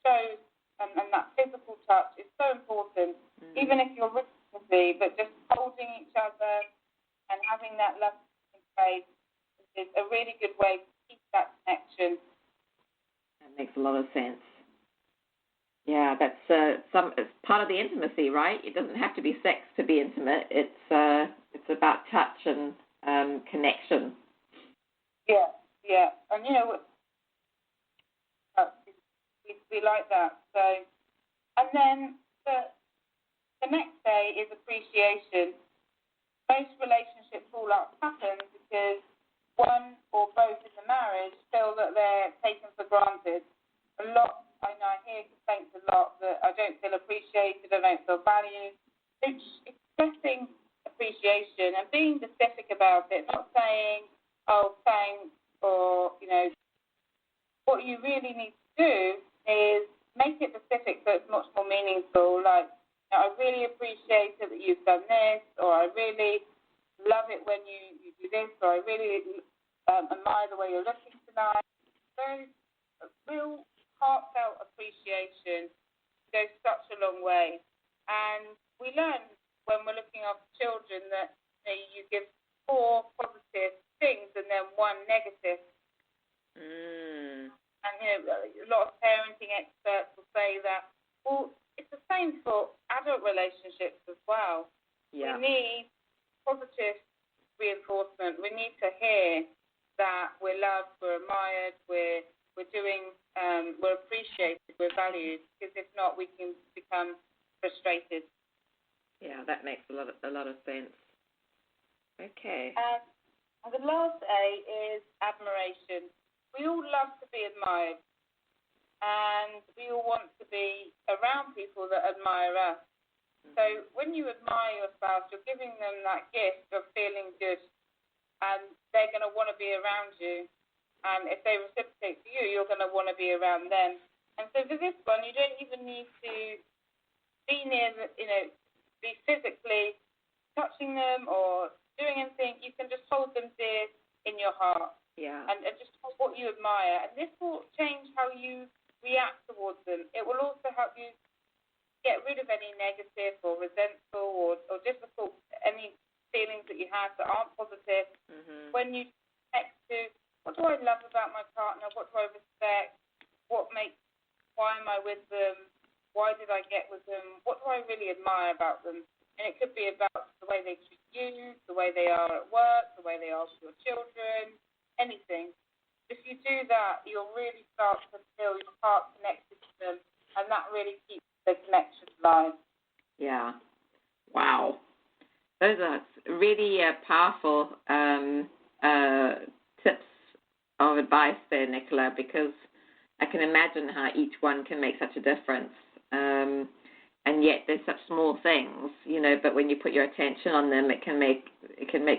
shows, and that physical touch is so important, even if you're really busy, but just holding each other and having that love in place is a really good way to keep that connection. That makes a lot of sense. Yeah, that's it's part of the intimacy, right? It doesn't have to be sex to be intimate. It's about touch and connection. Yeah, and we like that. So, and then the next day is appreciation. Most relationships fall up happen because one or both in the marriage feel that they're taken for granted. I hear complaints a lot that I don't feel appreciated, I don't feel valued. Expressing appreciation and being specific about it, not saying, oh, thanks, or, what you really need to do is make it specific so it's much more meaningful. Like, I really appreciate it that you've done this, or I really love it when you do this, or I really admire the way you're looking tonight. So, a real heartfelt appreciation goes such a long way. And we learn when we're looking after children that you give 4 positive things and then 1 negative. And a lot of parenting experts will say that, well, it's the same for adult relationships as well. Yeah. We need positive reinforcement. We need to hear that we're loved, we're admired, we're appreciated, we're valued. Because if not, we can become frustrated. Yeah, that makes a lot of sense. Okay. And the last A is admiration. We all love to be admired, and we all want to be around people that admire us. Mm-hmm. So when you admire your spouse, you're giving them that gift of feeling good, and they're going to want to be around you. And if they reciprocate to you, you're going to want to be around them. And so for this one, you don't even need to be near, be physically touching them or doing anything. You can just hold them dear in your heart. Yeah. And just what you admire. And this will change how you react towards them. It will also help you get rid of any negative or resentful or difficult, any feelings that you have that aren't positive. Mm-hmm. When you connect to, what do I love about my partner? What do I respect? Why am I with them? Why did I get with them? What do I really admire about them? And it could be about the way they treat you, the way they are at work, the way they are with your children, anything. If you do that, you'll really start to feel your heart connected to them, and that really keeps the connection alive. Yeah. Wow. Those are really powerful tips of advice there, Nicola, because I can imagine how each one can make such a difference. And yet they're such small things, but when you put your attention on them, it can make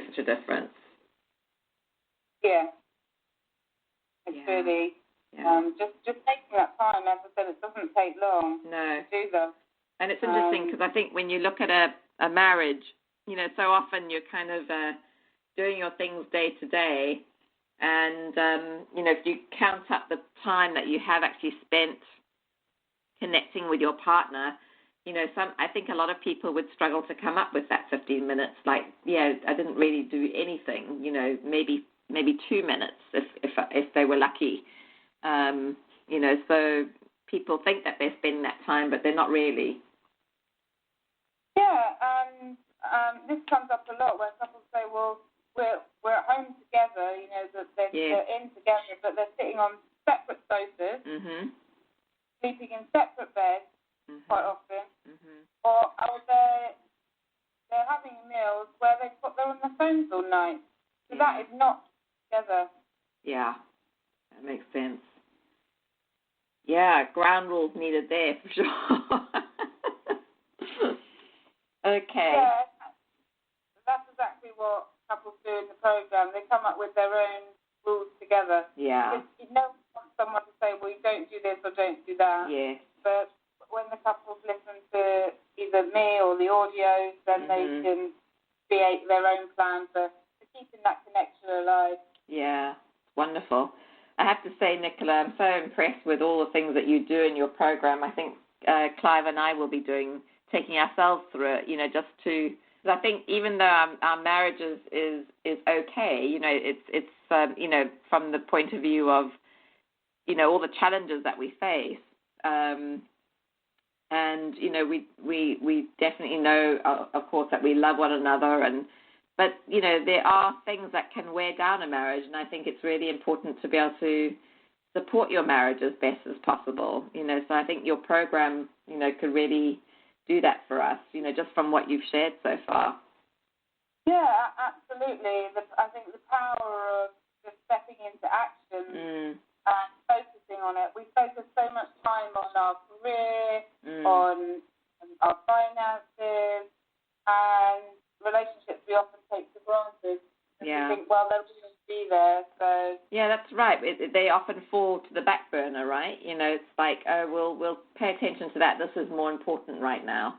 such a difference. Yeah. It's really just taking that time. As I said, it doesn't take long to do them. And it's interesting because I think when you look at a marriage, so often you're kind of doing your things day to day, and if you count up the time that you have actually spent connecting with your partner, I think a lot of people would struggle to come up with that 15 minutes. Like, I didn't really do anything. Maybe 2 minutes if they were lucky. So people think that they're spending that time, but they're not really. Yeah, and this comes up a lot when couples say, well, we're at home together, that they're in together, but they're sitting on separate sofas, sleeping in separate beds quite often, or they're having meals where they're on their phones all night. So that is not together. Yeah, that makes sense. Yeah, ground rules needed there for sure. Okay. Yeah, that's exactly what couples do in the program. They come up with their own rules together. Yeah. Because you don't want someone to say, well, you don't do this or don't do that. Yeah. But when the couples listen to either me or the audios, then they can create their own plan for keeping that connection alive. Yeah, wonderful. I have to say, Nicola, I'm so impressed with all the things that you do in your program. I think Clive and I will be taking ourselves through it, just to I think even though our marriage is okay, it's from the point of view of, all the challenges that we face. And, we definitely know, of course, that we love one another. But, there are things that can wear down a marriage. And I think it's really important to be able to support your marriage as best as possible. So I think your program, could really do that for us, just from what you've shared so far. Yeah, absolutely. I think the power of just stepping into action and focusing on it. We focus so much time on our career, on our finances, and relationships we often take for granted. Yeah. We think, well, they'll just be there. So. Yeah, that's right. They often fall to the back burner, right? It's like, oh, we'll pay attention to that. This is more important right now.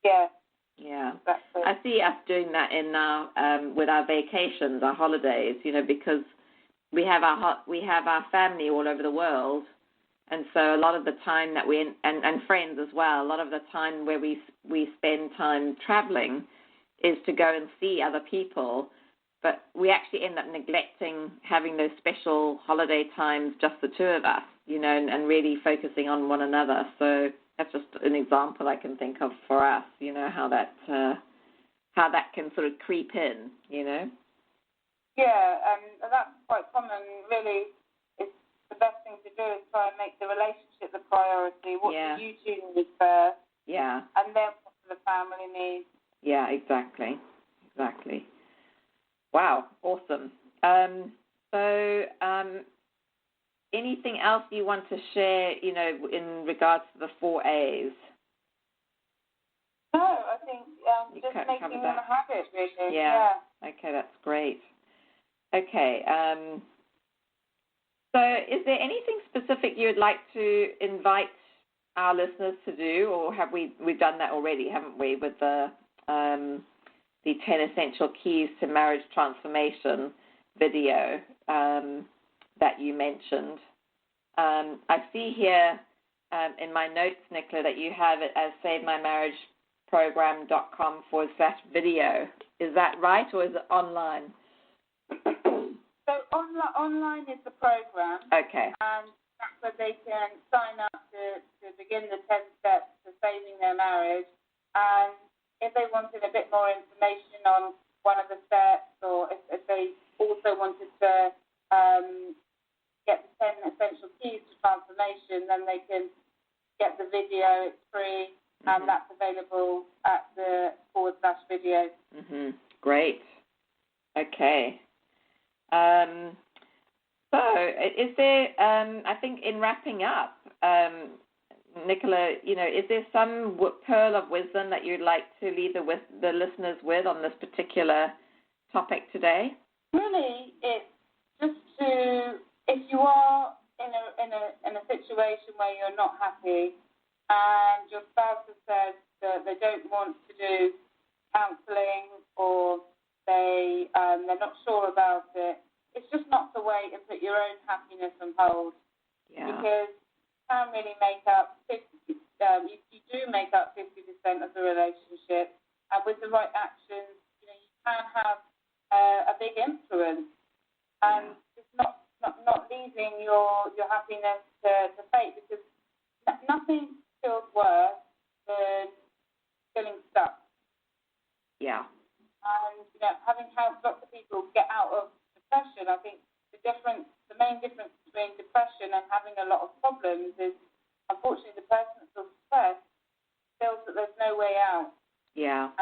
Yeah. Yeah. Exactly. I see us doing that in our with our vacations, our holidays. Because we have our family all over the world, and so a lot of the time that and friends as well. A lot of the time where we spend time traveling is to go and see other people. But we actually end up neglecting having those special holiday times, just the two of us, and really focusing on one another. So that's just an example I can think of for us, how that can sort of creep in, Yeah, and that's quite common. Really, it's the best thing to do is try and make the relationship the priority. What do you two need first? Yeah. And then what do the family need? Yeah, exactly. Wow, awesome. Anything else you want to share, in regards to the 4 A's? No, I think just making them a habit, really. Yeah. Okay, that's great. Okay. So is there anything specific you would like to invite our listeners to do, or have we've done that already, haven't we, with the 10 Essential Keys to Marriage Transformation video that you mentioned? I see here in my notes, Nicola, that you have it as SaveMyMarriageProgram.com/video. Is that right, or is it online? So online is the program. Okay. And that's where they can sign up to begin the 10 steps to saving their marriage. And if they wanted a bit more information on one of the steps, or if they also wanted to get the 10 essential keys to transformation, then they can get the video. It's free, and that's available at the /video. Great. Okay. So is there, I think in wrapping up, Nicola, is there some pearl of wisdom that you'd like to leave the listeners with on this particular topic today? Really, it's just if you are in a situation where you're not happy and your spouse has said that they don't want to do counselling, or they're not sure about it, it's just not to wait and put your own happiness on hold. Yeah. Because you can really make up 50%, you do make up 50% of the relationship, and with the right actions, you can have a big influence, and it's not leaving your happiness to fate, because nothing feels worse than feeling stuck. Yeah. And having helped lots of people get out of depression, I think the main difference between depression and having a lot of problems is, unfortunately, the person that's depressed feels that there's no way out. Yeah.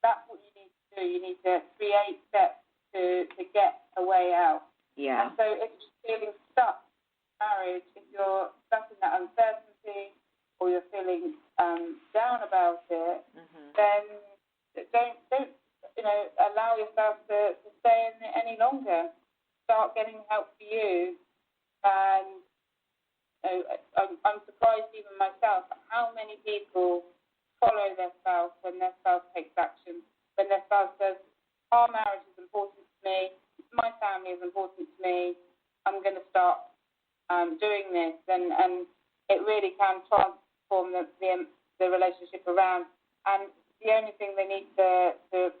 That's what you need to do. You need to create steps to get a way out. Yeah. And so if you're feeling stuck in marriage, if you're stuck in that uncertainty, or you're feeling down about it, then don't allow yourself to stay in it any longer. Start getting help for you. And I'm surprised even myself at how many people follow their spouse when their spouse takes action. When their spouse says, our marriage is important to me, my family is important to me, I'm going to start doing this. And it really can transform the relationship around. And the only thing they need to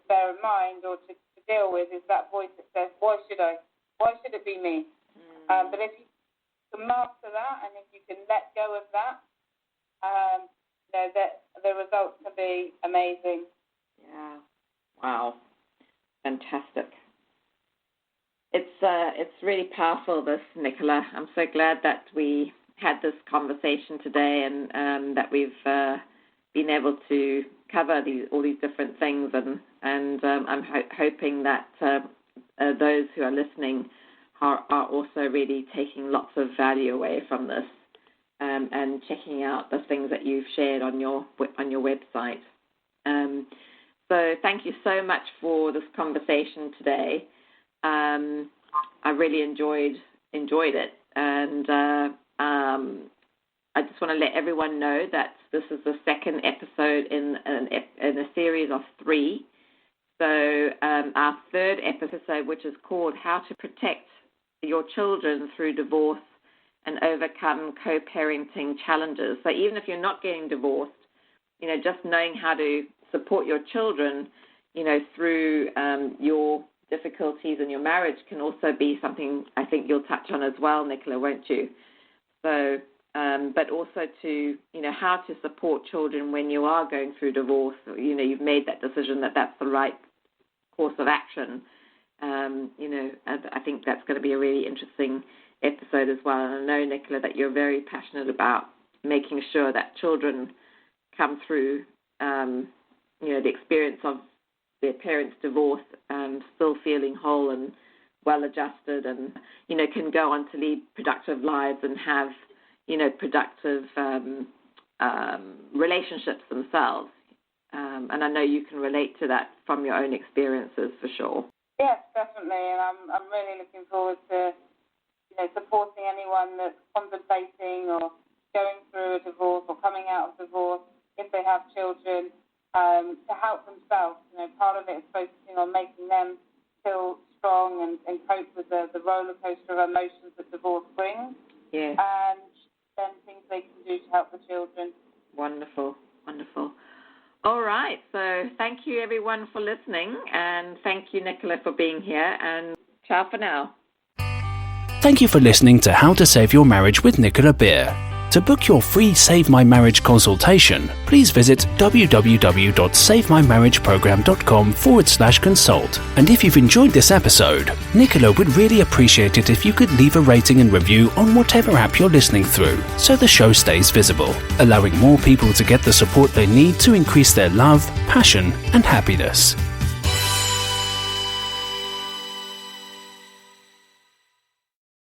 bear in mind or to deal with is that voice that says, why should I? Why should it be me? But if you can master that and if you can let go of that, the results can be amazing. Yeah. Wow. Fantastic. It's really powerful, this, Nicola. I'm so glad that we had this conversation today and that we've been able to cover all these different things, and I'm hoping that those who are listening are also really taking lots of value away from this and checking out the things that you've shared on your website. So thank you so much for this conversation today. I really enjoyed it, and I just want to let everyone know that this is the second episode in a series of 3. So our third episode, which is called How to Protect Your Children Through Divorce and Overcome Co-Parenting Challenges. So even if you're not getting divorced, just knowing how to support your children, through your difficulties in your marriage can also be something I think you'll touch on as well, Nicola, won't you? So, but also to, how to support children when you are going through divorce. You've made that decision that that's the right course of action. I think that's going to be a really interesting episode as well. And I know, Nicola, that you're very passionate about making sure that children come through, the experience of their parents' divorce still feeling whole and well-adjusted and, can go on to lead productive lives and have, productive relationships themselves. And I know you can relate to that from your own experiences for sure. Yes, definitely. And I'm really looking forward to, supporting anyone that's contemplating or going through a divorce or coming out of divorce, if they have children, to help themselves. Part of it is focusing on making them feel strong and cope with the roller coaster of emotions that divorce brings. Yeah. And then things they can do to help the children. Wonderful, wonderful. All right, so thank you everyone for listening, and thank you, Nicola, for being here, and ciao for now. Thank you for listening to How to Save Your Marriage with Nicola Beer. To book your free Save My Marriage consultation, please visit www.savemymarriageprogram.com/consult. And if you've enjoyed this episode, Nicola would really appreciate it if you could leave a rating and review on whatever app you're listening through, so the show stays visible, allowing more people to get the support they need to increase their love, passion, and happiness.